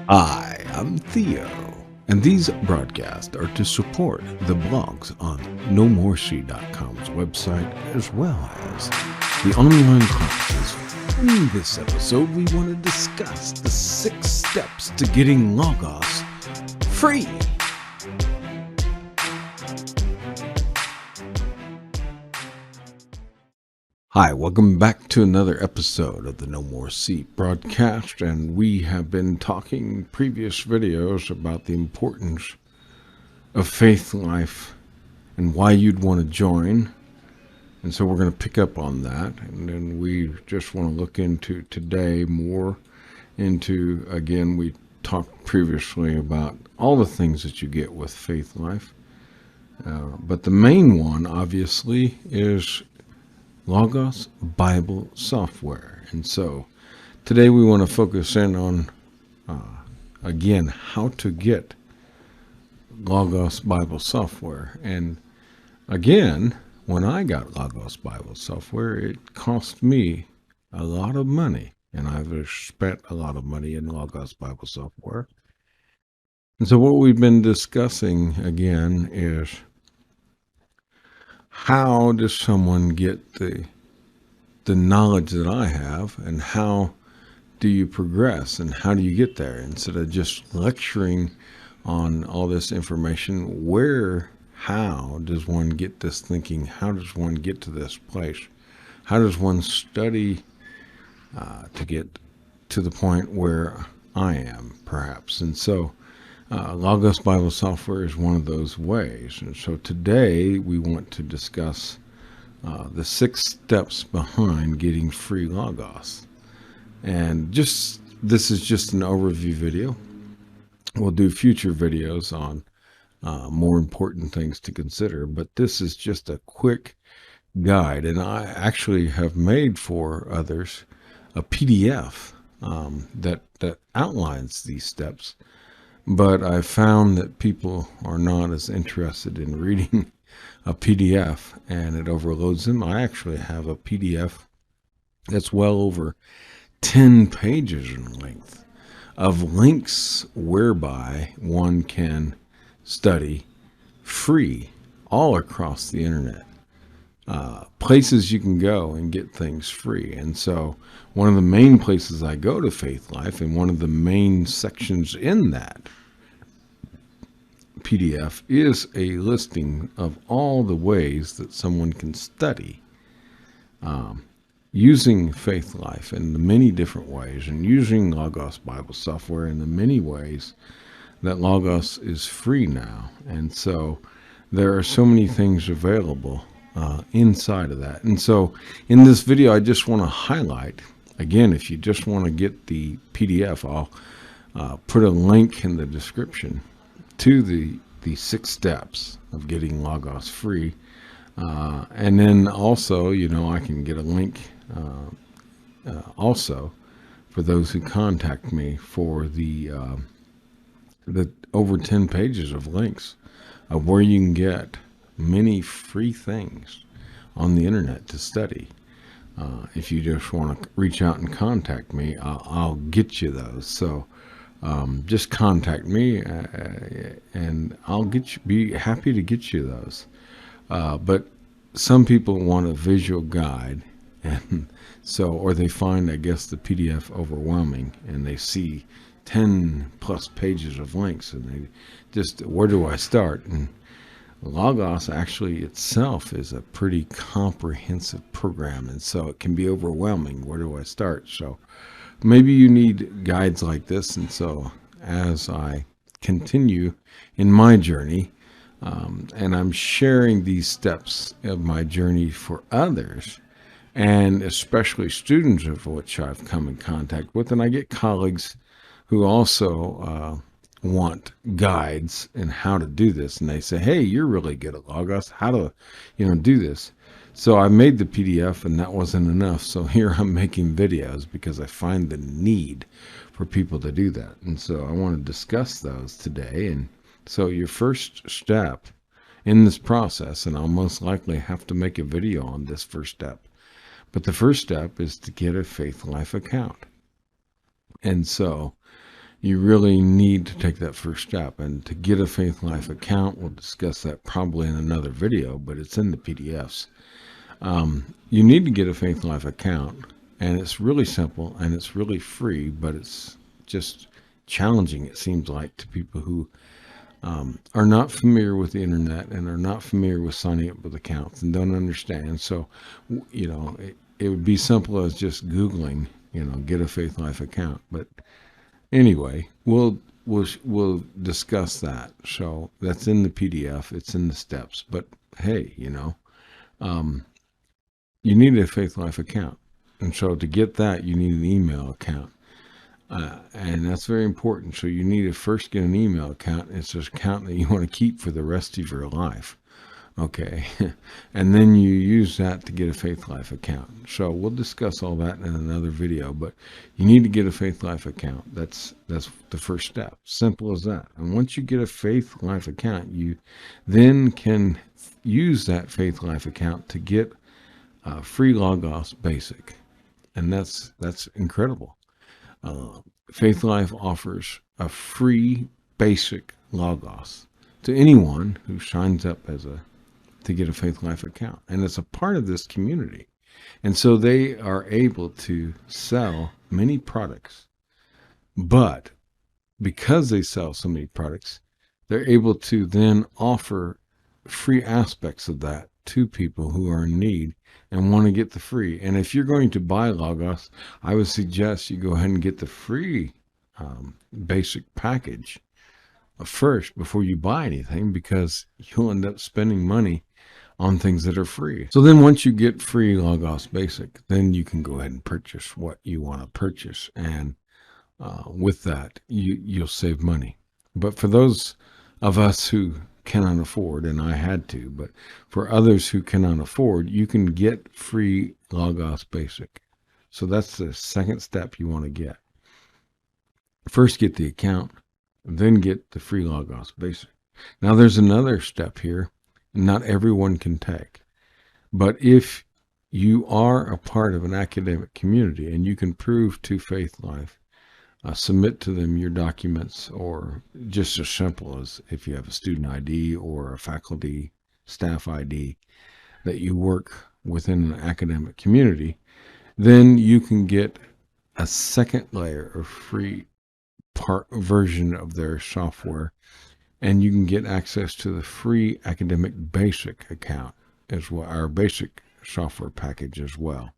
Hi, I'm Theo, and these broadcasts are to support the blogs on nomorec.com's website as well as the online classes. In this episode, we want to discuss the 6 steps to getting Logos free. Hi, welcome back to another episode of the No More Seat broadcast, and we have been talking in previous videos about the importance of faith life and why you'd want to join. And so we're going to pick up on that, and then we just want to look into today more into, again, we talked previously about all the things that you get with faith life. But the main one, obviously, is Logos Bible software. And so today we want to focus in on, again, how to get Logos Bible software. And again, when I got Logos Bible software, it cost me a lot of money. And I've spent a lot of money in Logos Bible software. And so what we've been discussing, again, is how does someone get the knowledge that I have, and how do you progress, and how do you get there? Instead of just lecturing on all this information, how does one get this thinking? How does one get to this place? How does one study to get to the point where I am, perhaps? And so Logos Bible software is one of those ways. And so today we want to discuss the 6 steps behind getting free Logos. And this is just an overview video. We'll do future videos on more important things to consider, but this is just a quick guide. And I actually have made for others a PDF that outlines these steps. But I found that people are not as interested in reading a PDF, and it overloads them. I actually have a PDF that's well over 10 pages in length of links whereby one can study free all across the internet. Places you can go and get things free. And so one of the main places I go to Faith Life, and one of the main sections in that PDF is a listing of all the ways that someone can study using Faith Life in the many different ways, and using Logos Bible software in the many ways that Logos is free now. And so there are so many things available inside of that. And so in this video, I just want to highlight, again, if you just want to get the PDF, I'll put a link in the description to the 6 steps of getting Logos free. And then also, I can get a link also for those who contact me for the over 10 pages of links of where you can get many free things on the internet to study. If you just want to reach out and contact me, I'll get you those. So just contact me and I'll be happy to get you those. But some people want a visual guide, and so, or they find, I guess, the PDF overwhelming, and they see 10 plus pages of links, and they just, where do I start? And Logos actually itself is a pretty comprehensive program, and so it can be overwhelming. Where do I start? So maybe you need guides like this. And so as I continue in my journey, and I'm sharing these steps of my journey for others, and especially students of which I've come in contact with, and I get colleagues who also want guides in how to do this, and they say, hey, you're really good at Logos, how to do this. So I made the PDF, and that wasn't enough, so here I'm making videos because I find the need for people to do that. And so I want to discuss those today. And so your first step in this process, and I'll most likely have to make a video on this first step, but the first step is to get a Faith Life account. And so you really need to take that first step. And to get a Faith Life account, we'll discuss that probably in another video, but it's in the PDFs. You need to get a Faith Life account, and it's really simple and it's really free, but it's just challenging, it seems like, to people who are not familiar with the internet and are not familiar with signing up with accounts and don't understand. So, it would be simple as just Googling, get a Faith Life account. But anyway, we'll discuss that. So that's in the PDF. It's in the steps. But hey, you need a Faith Life account. And so to get that, you need an email account. And that's very important. So you need to first get an email account. It's an account that you want to keep for the rest of your life. Okay. And then you use that to get a Faith Life account. So we'll discuss all that in another video, but you need to get a Faith Life account. That's the first step. Simple as that. And once you get a Faith Life account, you then can use that Faith Life account to get free Logos Basic. And that's incredible. Faith Life offers a free basic Logos to anyone who signs up to get a Faith Life account. And it's a part of this community. And so they are able to sell many products. But because they sell so many products, they're able to then offer free aspects of that to people who are in need and want to get the free. And if you're going to buy Logos, I would suggest you go ahead and get the free basic package first before you buy anything, because you'll end up spending money on things that are free. So then once you get free Logos Basic, then you can go ahead and purchase what you want to purchase. And with that, you'll save money. But for those of us who cannot afford, and I had to, but for others who cannot afford, you can get free Logos Basic. So that's the second step you want to get. First, get the account, then get the free Logos Basic. Now, there's another step here not everyone can take. But if you are a part of an academic community and you can prove to Faith Life, submit to them your documents, or just as simple as if you have a student ID or a faculty staff ID that you work within an academic community, then you can get a second layer of free version of their software, and you can get access to the free academic basic account as well, our basic software package as well,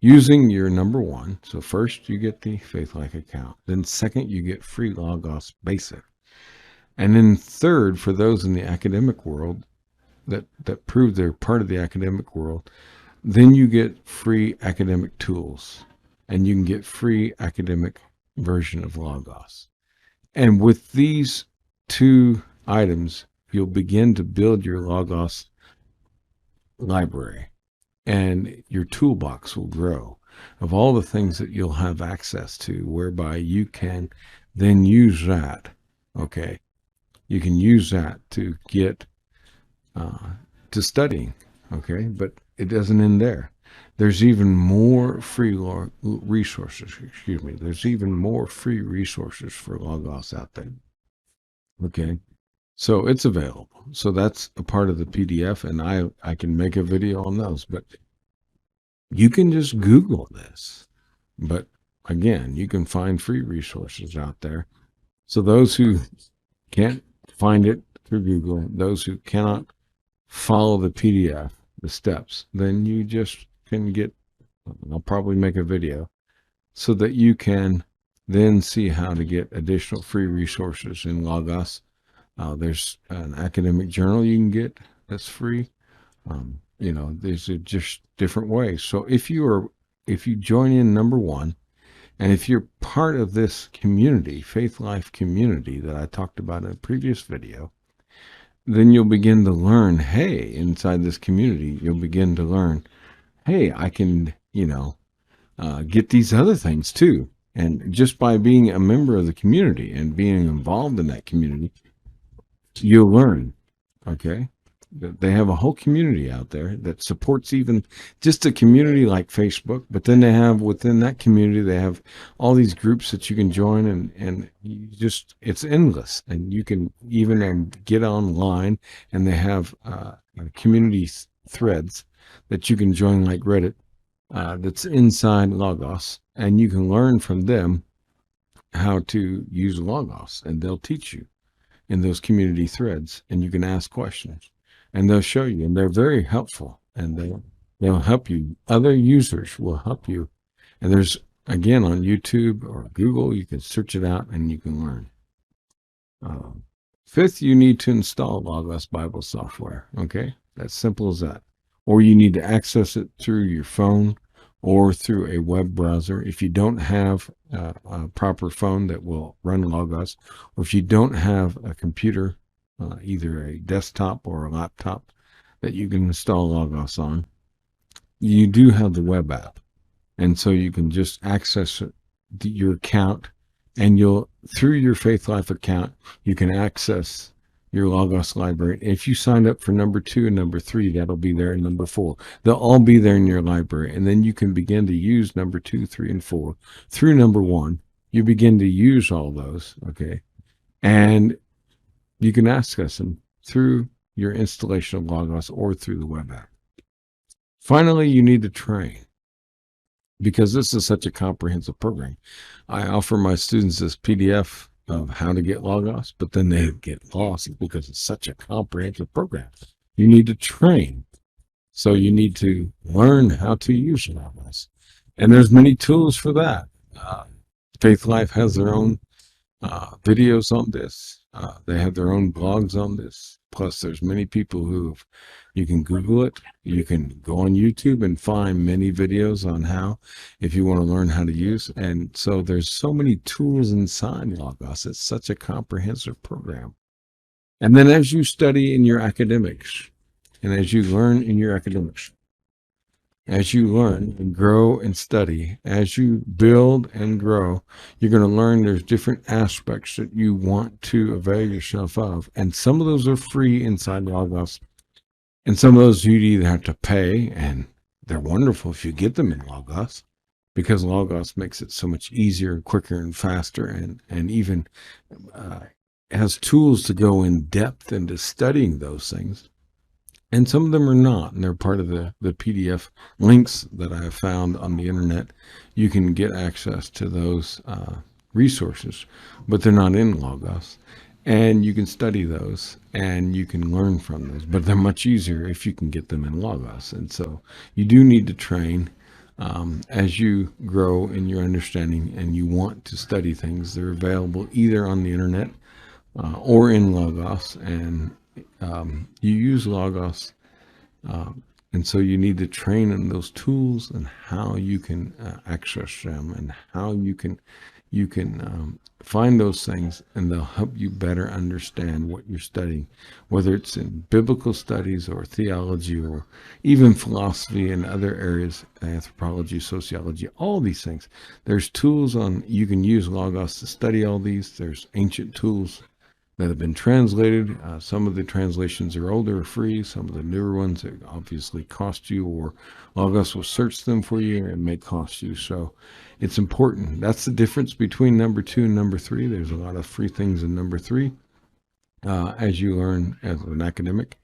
using your number one. So first you get the Faith Life account, then second you get free Logos Basic, and then third, for those in the academic world that prove they're part of the academic world, then you get free academic tools, and you can get free academic version of Logos. And with these two items, you'll begin to build your Logos library, and your toolbox will grow of all the things that you'll have access to, whereby you can then use that. Okay, you can use that to get to studying. Okay, but it doesn't end there. There's even more free resources. There's even more free resources for Logos out there. Okay, so it's available. So that's a part of the PDF, and I can make a video on those, but you can just Google this. But again, you can find free resources out there. So those who can't find it through Google, those who cannot follow the PDF, the steps, then you just can get, I'll probably make a video so that you can then see how to get additional free resources in Logos. There's an academic journal you can get that's free. There's just different ways. So if you join in number one, and if you're part of this community, Faith Life community that I talked about in a previous video, then you'll begin to learn, hey, inside this community, you'll begin to learn, hey, I can, get these other things too. And just by being a member of the community and being involved in that community, you'll learn. Okay. They have a whole community out there that supports even just a community like Facebook, but then they have within that community, they have all these groups that you can join, and you just, it's endless. And you can even get online, and they have community threads that you can join like Reddit, that's inside Logos, and you can learn from them how to use Logos, and they'll teach you in those community threads, and you can ask questions, and they'll show you, and they're very helpful, and they'll help you. Other users will help you, and there's, again, on YouTube or Google, you can search it out and you can learn. Fifth, you need to install Logos Bible software. Okay, that's simple as that. Or you need to access it through your phone or through a web browser. If you don't have a proper phone that will run Logos, or if you don't have a computer, either a desktop or a laptop that you can install Logos on, you do have the web app. And so you can just access your account, and you'll, through your Faithlife account, you can access your Logos library. If you signed up for number 2 and number 3, that'll be there in number 4. They'll all be there in your library. And then you can begin to use number 2, 3, and 4 through number 1. You begin to use all those, okay? And you can access them through your installation of Logos or through the web app. Finally, you need to train, because this is such a comprehensive program. I offer my students this PDF of how to get Logos, but then they get lost because it's such a comprehensive program. You need to train. So you need to learn how to use Logos. And there's many tools for that. Faithlife has their own videos on this. They have their own blogs on this. Plus, there's many people you can Google it. You can go on YouTube and find many videos on how, if you want to learn how to use. And so there's so many tools inside Logos. It's such a comprehensive program. And then as you study in your academics, and as you learn in your academics, as you learn and grow and study, as you build and grow, you're going to learn there's different aspects that you want to avail yourself of. And some of those are free inside Logos. And some of those you'd either have to pay, and they're wonderful if you get them in Logos, because Logos makes it so much easier, quicker, and faster, and even has tools to go in depth into studying those things. And some of them are not, and they're part of the PDF links that I have found on the internet. You can get access to those resources, but they're not in Logos. And you can study those, and you can learn from those, but they're much easier if you can get them in Logos. And so you do need to train as you grow in your understanding, and you want to study things. They're available either on the internet or in Logos, and you use Logos, and so you need to train in those tools and how you can access them, and how you can find those things, and they'll help you better understand what you're studying, whether it's in biblical studies or theology or even philosophy and other areas, anthropology, sociology, all these things. There's tools you can use Logos to study all these. There's ancient tools that have been translated. Some of the translations are older, free. Some of the newer ones that obviously cost you, or Logos will search them for you and may cost you. So it's important. That's the difference between number 2 and number 3. There's a lot of free things in number 3. As you learn as an academic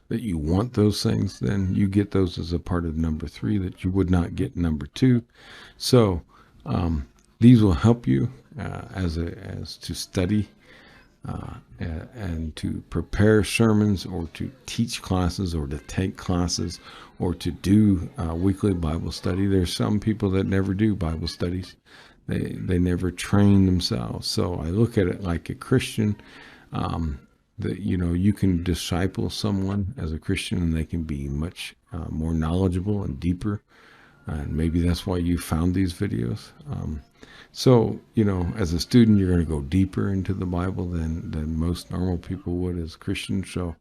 that you want those things, then you get those as a part of number 3 that you would not get number 2. So these will help you as to study and to prepare sermons, or to teach classes, or to take classes, or to do weekly Bible study. There's some people that never do Bible studies. They never train themselves. So I look at it like a Christian, that you can disciple someone as a Christian, and they can be much more knowledgeable and deeper. And maybe that's why you found these videos. So, as a student, you're going to go deeper into the Bible than most normal people would as Christians. So,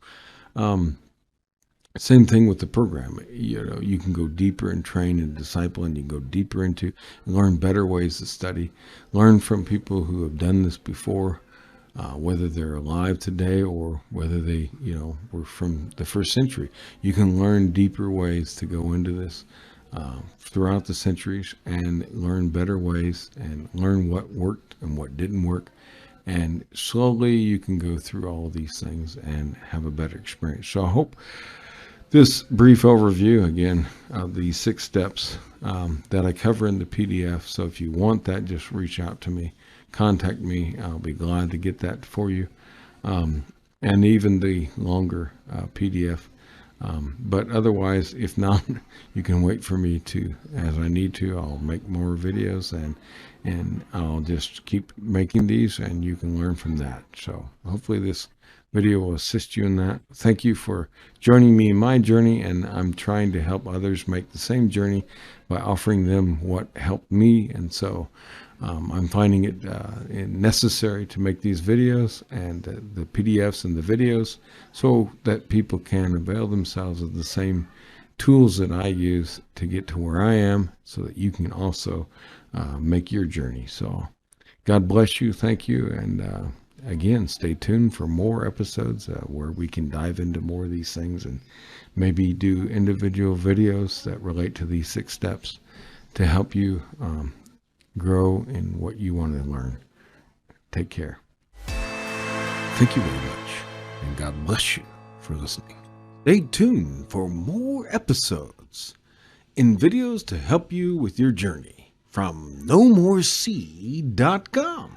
same thing with the program. You can go deeper and train and disciple, and you can go deeper into and learn better ways to study, learn from people who have done this before. whether they're alive today or whether they, were from the first century. You can learn deeper ways to go into this throughout the centuries and learn better ways and learn what worked and what didn't work. And slowly you can go through all of these things and have a better experience. So I hope this brief overview, again, of the 6 steps that I cover in the PDF. So if you want that, just reach out to me, contact me. I'll be glad to get that for you. And even the longer PDF. But otherwise, if not, you can wait for me to, as I need to, I'll make more videos and I'll just keep making these and you can learn from that. So hopefully this video will assist you in that. Thank you for joining me in my journey, and I'm trying to help others make the same journey by offering them what helped me. And so I'm finding it necessary to make these videos and the PDFs and the videos so that people can avail themselves of the same tools that I use to get to where I am, so that you can also make your journey. So God bless you. Thank you. And again, stay tuned for more episodes where we can dive into more of these things and maybe do individual videos that relate to these 6 steps to help you grow in what you want to learn. Take care. Thank you very much, and God bless you for listening. Stay tuned for more episodes in videos to help you with your journey from nomoresea.com.